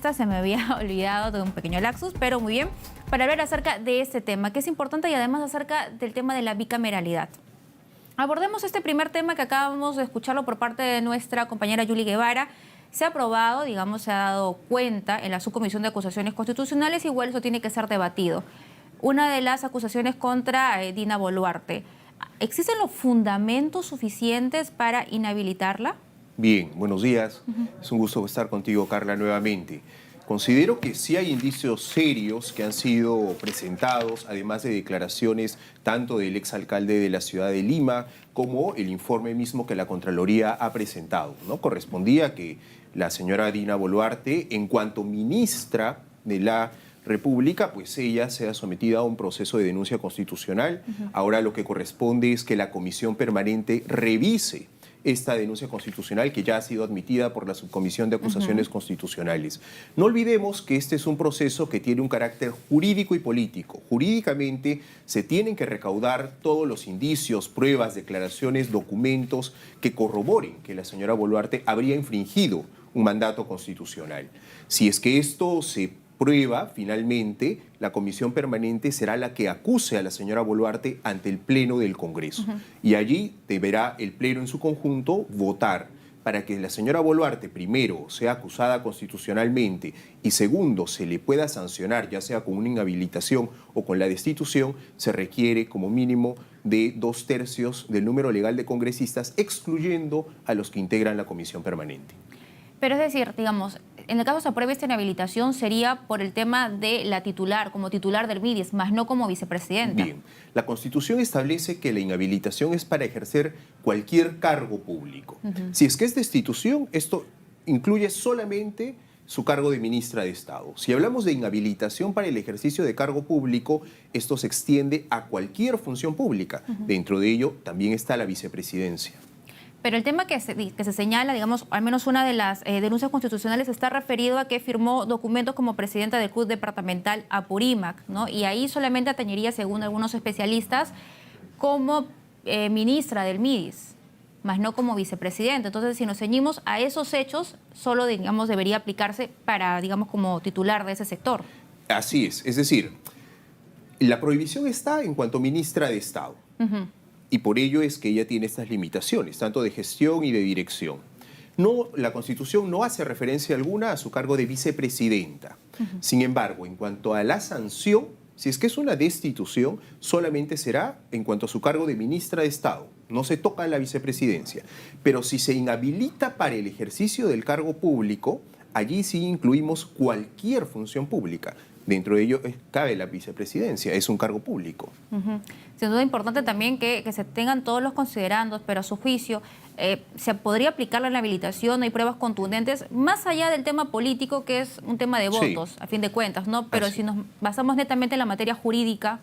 congresista, se me había olvidado de un pequeño lapsus, pero muy bien, para hablar acerca de este tema, que es importante y además acerca del tema de la bicameralidad. Abordemos este primer tema que acabamos de escucharlo por parte de nuestra compañera Yuli Guevara. Se ha aprobado, digamos, se ha dado cuenta en la Subcomisión de Acusaciones Constitucionales, igual eso tiene que ser debatido. Una de las acusaciones contra Dina Boluarte. ¿Existen los fundamentos suficientes para inhabilitarla? Bien, buenos días. Es un gusto estar contigo, Carla, nuevamente. Considero que sí hay indicios serios que han sido presentados, además de declaraciones tanto del exalcalde de la ciudad de Lima como el informe mismo que la Contraloría ha presentado, ¿no? Correspondía que la señora Dina Boluarte, en cuanto ministra de la República, pues ella sea sometida a un proceso de denuncia constitucional. Ahora lo que corresponde es que la Comisión Permanente revise esta denuncia constitucional que ya ha sido admitida por la Subcomisión de Acusaciones Constitucionales. No olvidemos que este es un proceso que tiene un carácter jurídico y político. Jurídicamente se tienen que recaudar todos los indicios, pruebas, declaraciones, documentos que corroboren que la señora Boluarte habría infringido un mandato constitucional. Si es que esto se prueba, finalmente, la Comisión Permanente será la que acuse a la señora Boluarte ante el Pleno del Congreso. Y allí deberá el Pleno en su conjunto votar para que la señora Boluarte, primero, sea acusada constitucionalmente y segundo, se le pueda sancionar, ya sea con una inhabilitación o con la destitución. Se requiere como mínimo de 2/3 del número legal de congresistas, excluyendo a los que integran la Comisión Permanente. Pero es decir, digamos, en el caso se apruebe esta inhabilitación sería por el tema de la titular, como titular del MIDIS, más no como vicepresidenta. Bien, la Constitución establece que la inhabilitación es para ejercer cualquier cargo público. Si es que es destitución, esto incluye solamente su cargo de ministra de Estado. Si hablamos de inhabilitación para el ejercicio de cargo público, esto se extiende a cualquier función pública. Dentro de ello también está la vicepresidencia. Pero el tema que se señala, digamos, al menos una de las denuncias constitucionales está referido a que firmó documentos como presidenta del Club Departamental Apurímac, ¿no? Y ahí solamente atañería, según algunos especialistas, como ministra del MIDIS, más no como vicepresidenta. Entonces, si nos ceñimos a esos hechos, solo, digamos, debería aplicarse para, digamos, como titular de ese sector. Así es decir, la prohibición está en cuanto ministra de Estado. Y por ello es que ella tiene estas limitaciones, tanto de gestión y de dirección. No, la Constitución no hace referencia alguna a su cargo de vicepresidenta. Sin embargo, en cuanto a la sanción, si es que es una destitución, solamente será en cuanto a su cargo de ministra de Estado. No se toca la vicepresidencia. Pero si se inhabilita para el ejercicio del cargo público, allí sí incluimos cualquier función pública. Dentro de ello cabe la vicepresidencia, es un cargo público. Sin duda importante también que se tengan todos los considerandos, pero a su juicio se podría aplicar la inhabilitación, no hay pruebas contundentes, más allá del tema político, que es un tema de votos, sí, a fin de cuentas, ¿no? Pero si nos basamos netamente en la materia jurídica,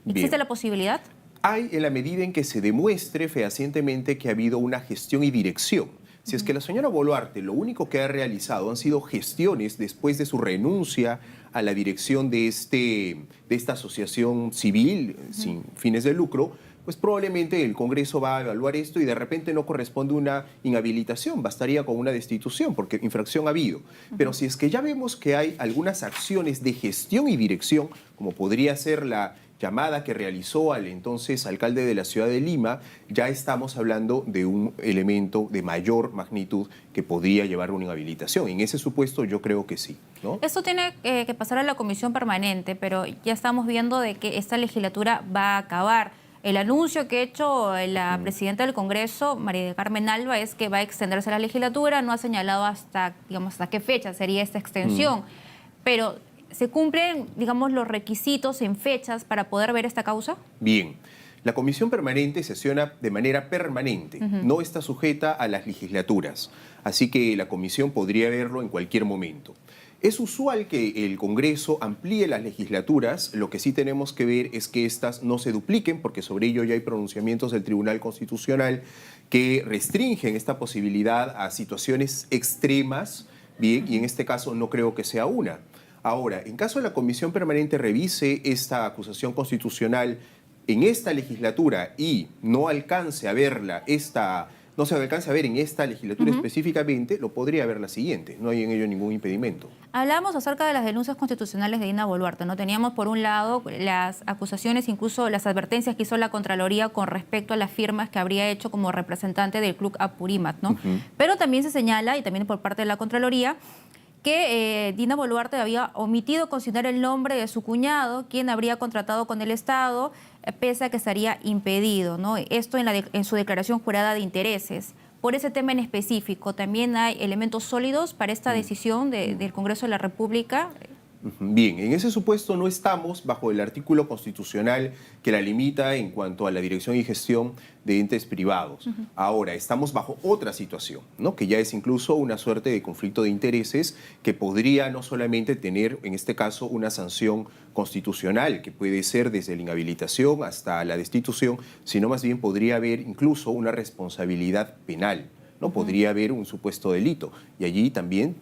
¿existe la posibilidad? Hay, en la medida en que se demuestre fehacientemente que ha habido una gestión y dirección. Si es que la señora Boluarte lo único que ha realizado han sido gestiones después de su renuncia a la dirección de esta asociación civil sin fines de lucro, pues probablemente el Congreso va a evaluar esto y de repente no corresponde una inhabilitación, bastaría con una destitución porque infracción ha habido. Pero si es que ya vemos que hay algunas acciones de gestión y dirección, como podría ser la llamada que realizó al entonces alcalde de la ciudad de Lima, ya estamos hablando de un elemento de mayor magnitud que podría llevar a una inhabilitación. En ese supuesto yo creo que sí, ¿no? Esto tiene que pasar a la Comisión Permanente, pero ya estamos viendo de que esta legislatura va a acabar. El anuncio que ha hecho la presidenta del Congreso, María del Carmen Alba, es que va a extenderse la legislatura, no ha señalado hasta, digamos, hasta qué fecha sería esta extensión, pero ¿se cumplen, digamos, los requisitos en fechas para poder ver esta causa? Bien, la Comisión Permanente sesiona de manera permanente, no está sujeta a las legislaturas, así que la Comisión podría verlo en cualquier momento. Es usual que el Congreso amplíe las legislaturas, lo que sí tenemos que ver es que éstas no se dupliquen, porque sobre ello ya hay pronunciamientos del Tribunal Constitucional que restringen esta posibilidad a situaciones extremas, bien, y en este caso no creo que sea una. Ahora, en caso de la Comisión Permanente revise esta acusación constitucional en esta legislatura y no alcance a verla esta no se alcanza a ver en esta legislatura específicamente, lo podría ver la siguiente. No hay en ello ningún impedimento. Hablamos acerca de las denuncias constitucionales de Dina Boluarte, ¿no? Teníamos por un lado las acusaciones, incluso las advertencias que hizo la Contraloría con respecto a las firmas que habría hecho como representante del Club Apurímac, ¿no? Pero también se señala, y también por parte de la Contraloría, que Dina Boluarte había omitido consignar el nombre de su cuñado, quien habría contratado con el Estado, pese a que estaría impedido, ¿no? Esto en su declaración jurada de intereses. Por ese tema en específico, ¿también hay elementos sólidos para esta decisión del Congreso de la República? Bien, en ese supuesto no estamos bajo el artículo constitucional que la limita en cuanto a la dirección y gestión de entes privados. Ahora, estamos bajo otra situación, ¿no? Que ya es incluso una suerte de conflicto de intereses que podría no solamente tener, en este caso, una sanción constitucional, que puede ser desde la inhabilitación hasta la destitución, sino más bien podría haber incluso una responsabilidad penal. ¿No? Podría haber un supuesto delito. Y allí también,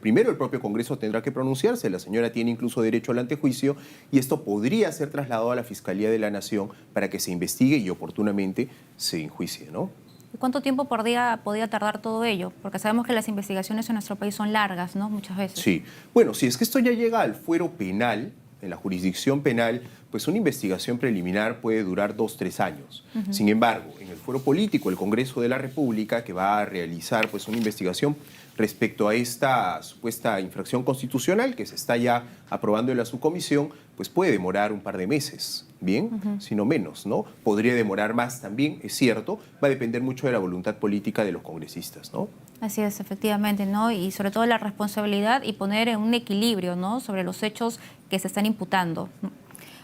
primero el propio Congreso tendrá que pronunciarse, la señora tiene incluso derecho al antejuicio, y esto podría ser trasladado a la Fiscalía de la Nación para que se investigue y oportunamente se enjuicie, ¿no? ¿Y cuánto tiempo podría tardar todo ello? Porque sabemos que las investigaciones en nuestro país son largas, ¿no? Muchas veces. Sí. Bueno, si es que esto ya llega al fuero penal, en la jurisdicción penal, pues una investigación preliminar puede durar 2-3 años. Sin embargo, en el fuero político, el Congreso de la República, que va a realizar pues una investigación respecto a esta supuesta infracción constitucional que se está ya aprobando en la subcomisión, pues puede demorar un par de meses, ¿bien? Si no menos, ¿no? Podría demorar más también, es cierto, va a depender mucho de la voluntad política de los congresistas, ¿no? Así es, efectivamente, ¿no? Y sobre todo la responsabilidad y poner en un equilibrio, ¿no? Sobre los hechos que se están imputando.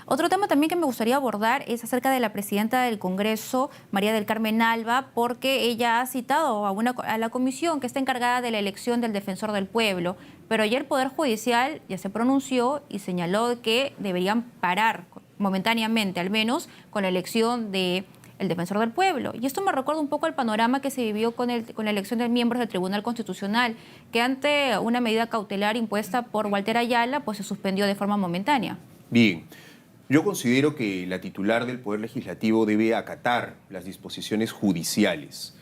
Otro tema también que me gustaría abordar es acerca de la presidenta del Congreso, María del Carmen Alba, porque ella ha citado a la comisión que está encargada de la elección del defensor del pueblo, pero ayer el Poder Judicial ya se pronunció y señaló que deberían parar momentáneamente, al menos, con la elección de el defensor del pueblo. Y esto me recuerda un poco al panorama que se vivió con la elección de miembros del Tribunal Constitucional, que ante una medida cautelar impuesta por Walter Ayala, pues se suspendió de forma momentánea. Bien. Yo considero que la titular del Poder Legislativo debe acatar las disposiciones judiciales.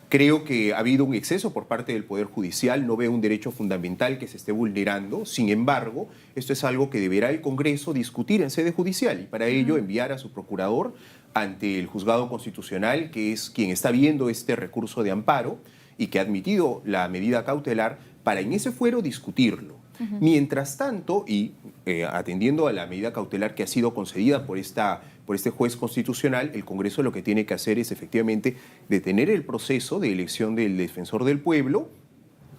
Creo que ha habido un exceso por parte del Poder Judicial, no veo un derecho fundamental que se esté vulnerando. Sin embargo, esto es algo que deberá el Congreso discutir en sede judicial y para ello enviar a su procurador ante el Juzgado Constitucional, que es quien está viendo este recurso de amparo y que ha admitido la medida cautelar, para en ese fuero discutirlo. Mientras tanto, y atendiendo a la medida cautelar que ha sido concedida por este juez constitucional, el Congreso lo que tiene que hacer es efectivamente detener el proceso de elección del defensor del pueblo.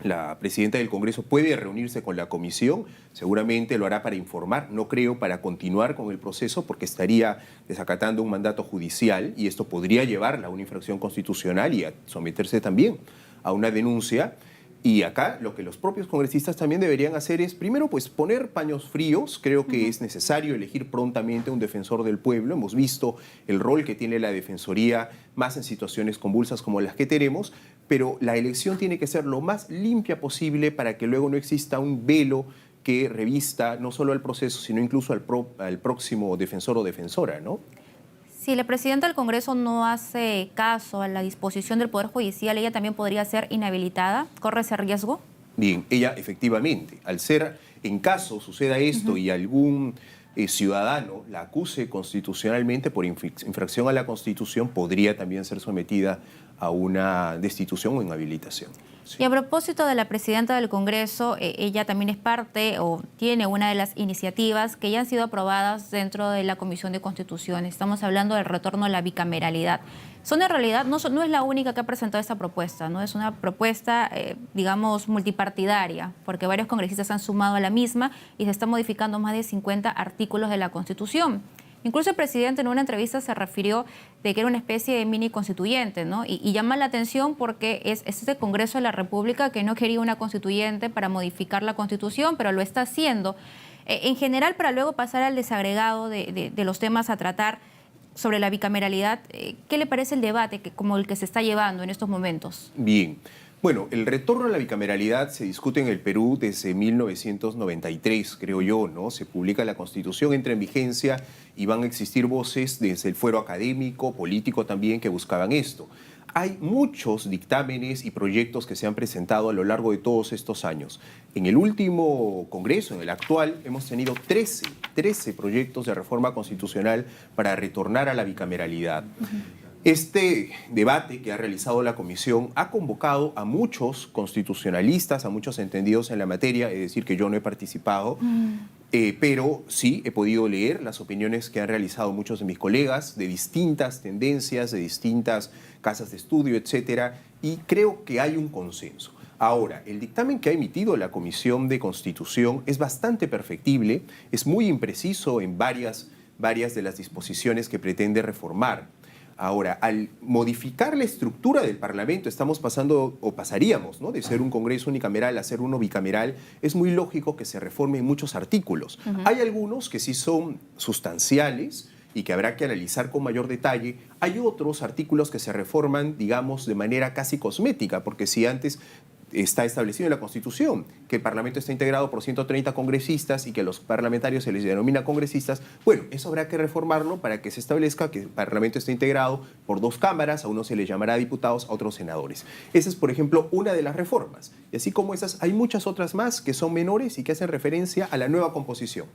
La presidenta del Congreso puede reunirse con la comisión, seguramente lo hará para informar, no creo para continuar con el proceso porque estaría desacatando un mandato judicial y esto podría llevarla a una infracción constitucional y a someterse también a una denuncia. Y acá lo que los propios congresistas también deberían hacer es, primero, pues poner paños fríos. Creo que es necesario elegir prontamente un defensor del pueblo. Hemos visto el rol que tiene la Defensoría, más en situaciones convulsas como las que tenemos, pero la elección tiene que ser lo más limpia posible para que luego no exista un velo que revista no solo al proceso, sino incluso al próximo defensor o defensora, ¿no? Si la presidenta del Congreso no hace caso a la disposición del Poder Judicial, ¿ella también podría ser inhabilitada? ¿Corre ese riesgo? Bien, ella efectivamente, al ser, en caso suceda esto y algún ciudadano la acuse constitucionalmente por infracción a la Constitución, podría también ser sometida a una destitución o inhabilitación. Sí. Y a propósito de la presidenta del Congreso, ella también es parte o tiene una de las iniciativas que ya han sido aprobadas dentro de la Comisión de Constitución. Estamos hablando del retorno a la bicameralidad. Son en realidad, no es la única que ha presentado esta propuesta, ¿no? Es una propuesta, digamos, multipartidaria, porque varios congresistas han sumado a la misma y se están modificando más de 50 artículos de la Constitución. Incluso el presidente en una entrevista se refirió de que era una especie de mini constituyente, ¿no? Y llama la atención porque es este Congreso de la República que no quería una constituyente para modificar la Constitución, pero lo está haciendo. En general, para luego pasar al desagregado de los temas a tratar sobre la bicameralidad, ¿qué le parece el debate como el que se está llevando en estos momentos? Bien. Bueno, el retorno a la bicameralidad se discute en el Perú desde 1993, creo yo, ¿no? Se publica la Constitución, entra en vigencia y van a existir voces desde el fuero académico, político también, que buscaban esto. Hay muchos dictámenes y proyectos que se han presentado a lo largo de todos estos años. En el último Congreso, en el actual, hemos tenido 13 proyectos de reforma constitucional para retornar a la bicameralidad. Este debate que ha realizado la Comisión ha convocado a muchos constitucionalistas, a muchos entendidos en la materia, es decir, que yo no he participado, pero sí he podido leer las opiniones que han realizado muchos de mis colegas de distintas tendencias, de distintas casas de estudio, etcétera, y creo que hay un consenso. Ahora, el dictamen que ha emitido la Comisión de Constitución es bastante perfectible, es muy impreciso en varias de las disposiciones que pretende reformar. Ahora, al modificar la estructura del Parlamento, estamos pasando, o pasaríamos, ¿no?, de ser un Congreso unicameral a ser uno bicameral, es muy lógico que se reformen muchos artículos. Hay algunos que sí son sustanciales y que habrá que analizar con mayor detalle. Hay otros artículos que se reforman, digamos, de manera casi cosmética, porque si antes está establecido en la Constitución que el Parlamento está integrado por 130 congresistas y que a los parlamentarios se les denomina congresistas, bueno, eso habrá que reformarlo para que se establezca que el Parlamento está integrado por 2 cámaras, a unos se les llamará diputados, a otros senadores. Esa es, por ejemplo, una de las reformas. Y así como esas, hay muchas otras más que son menores y que hacen referencia a la nueva composición.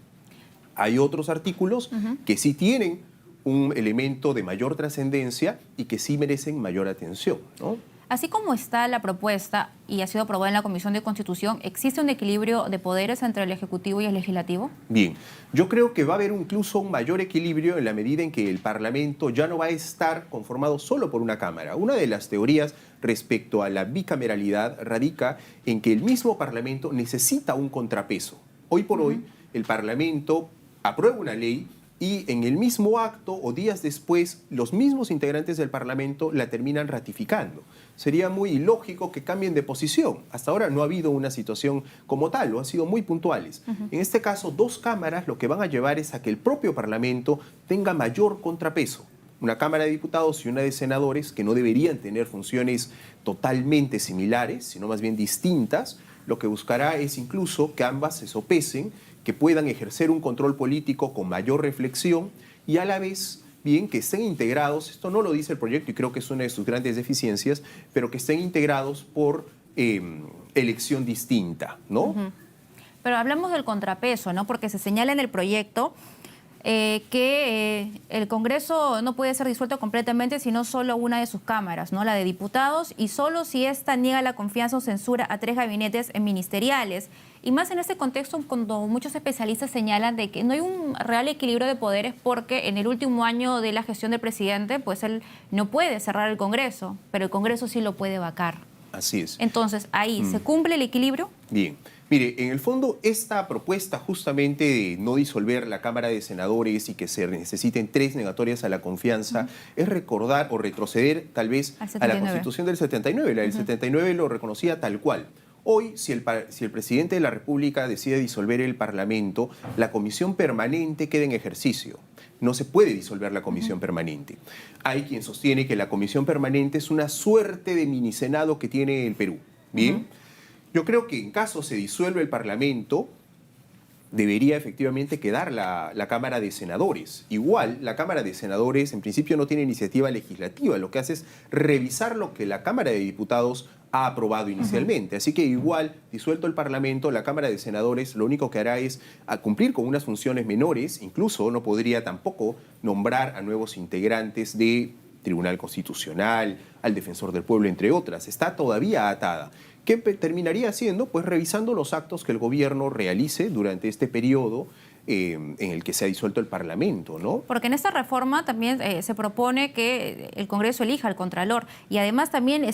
Hay otros artículos que sí tienen un elemento de mayor trascendencia y que sí merecen mayor atención, ¿no? Así como está la propuesta y ha sido aprobada en la Comisión de Constitución, ¿existe un equilibrio de poderes entre el Ejecutivo y el Legislativo? Bien, yo creo que va a haber incluso un mayor equilibrio en la medida en que el Parlamento ya no va a estar conformado solo por una Cámara. Una de las teorías respecto a la bicameralidad radica en que el mismo Parlamento necesita un contrapeso. Hoy por hoy, el Parlamento aprueba una ley y en el mismo acto o días después, los mismos integrantes del Parlamento la terminan ratificando. Sería muy ilógico que cambien de posición. Hasta ahora no ha habido una situación como tal, o han sido muy puntuales. En este caso, 2 cámaras lo que van a llevar es a que el propio Parlamento tenga mayor contrapeso. Una Cámara de Diputados y una de Senadores, que no deberían tener funciones totalmente similares, sino más bien distintas, lo que buscará es incluso que ambas se sopesen, que puedan ejercer un control político con mayor reflexión y a la vez, bien, que estén integrados, esto no lo dice el proyecto y creo que es una de sus grandes deficiencias, pero que estén integrados por elección distinta, ¿no? Pero hablamos del contrapeso, ¿no? Porque se señala en el proyecto que el Congreso no puede ser disuelto completamente sino solo una de sus cámaras, ¿no?, la de diputados, y solo si ésta niega la confianza o censura a 3 gabinetes ministeriales. Y más en este contexto, cuando muchos especialistas señalan de que no hay un real equilibrio de poderes porque en el último año de la gestión del presidente, pues él no puede cerrar el Congreso, pero el Congreso sí lo puede vacar. Así es. Entonces, ahí, ¿se cumple el equilibrio? Bien. Mire, en el fondo, esta propuesta justamente de no disolver la Cámara de Senadores y que se necesiten 3 negatorias a la confianza, es recordar o retroceder tal vez a la Constitución del 79. La del 79 lo reconocía tal cual. Hoy, si el presidente de la República decide disolver el Parlamento, la comisión permanente queda en ejercicio. No se puede disolver la comisión permanente. Hay quien sostiene que la comisión permanente es una suerte de minisenado que tiene el Perú. Bien. Yo creo que en caso se disuelve el Parlamento, debería efectivamente quedar la Cámara de Senadores. Igual, la Cámara de Senadores en principio no tiene iniciativa legislativa, lo que hace es revisar lo que la Cámara de Diputados ha aprobado inicialmente. Así que igual, disuelto el Parlamento, la Cámara de Senadores lo único que hará es cumplir con unas funciones menores, incluso no podría tampoco nombrar a nuevos integrantes de Tribunal Constitucional, al Defensor del Pueblo, entre otras. Está todavía atada. ¿Qué terminaría haciendo? Pues revisando los actos que el gobierno realice durante este periodo en el que se ha disuelto el Parlamento, ¿no? Porque en esta reforma también se propone que el Congreso elija al Contralor y además también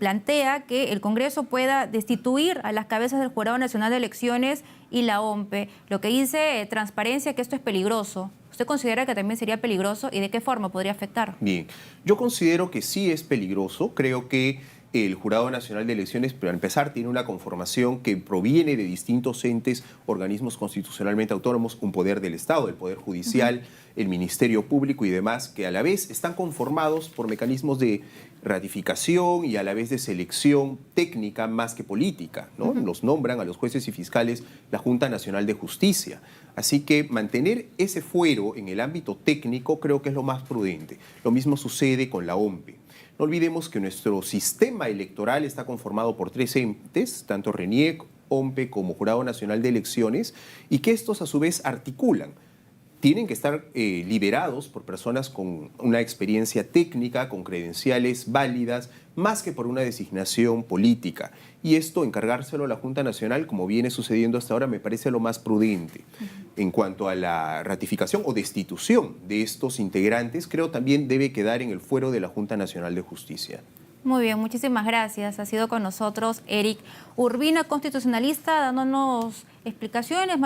plantea que el Congreso pueda destituir a las cabezas del Jurado Nacional de Elecciones y la OMPE, lo que dice transparencia, que esto es peligroso. ¿Usted considera que también sería peligroso y de qué forma podría afectar? Bien, yo considero que sí es peligroso. Creo que el Jurado Nacional de Elecciones, para empezar, tiene una conformación que proviene de distintos entes, organismos constitucionalmente autónomos, un poder del Estado, el Poder Judicial, el Ministerio Público y demás, que a la vez están conformados por mecanismos de ratificación y a la vez de selección técnica más que política, ¿no? Los nombran a los jueces y fiscales la Junta Nacional de Justicia. Así que mantener ese fuero en el ámbito técnico creo que es lo más prudente. Lo mismo sucede con la OMPE. No olvidemos que nuestro sistema electoral está conformado por 3 entes, tanto RENIEC, OMPE como Jurado Nacional de Elecciones, y que estos a su vez articulan. Tienen que estar liderados por personas con una experiencia técnica, con credenciales válidas, más que por una designación política. Y esto, encargárselo a la Junta Nacional, como viene sucediendo hasta ahora, me parece lo más prudente. En cuanto a la ratificación o destitución de estos integrantes, creo también debe quedar en el fuero de la Junta Nacional de Justicia. Muy bien, muchísimas gracias. Ha sido con nosotros Eric Urbina, constitucionalista, dándonos explicaciones.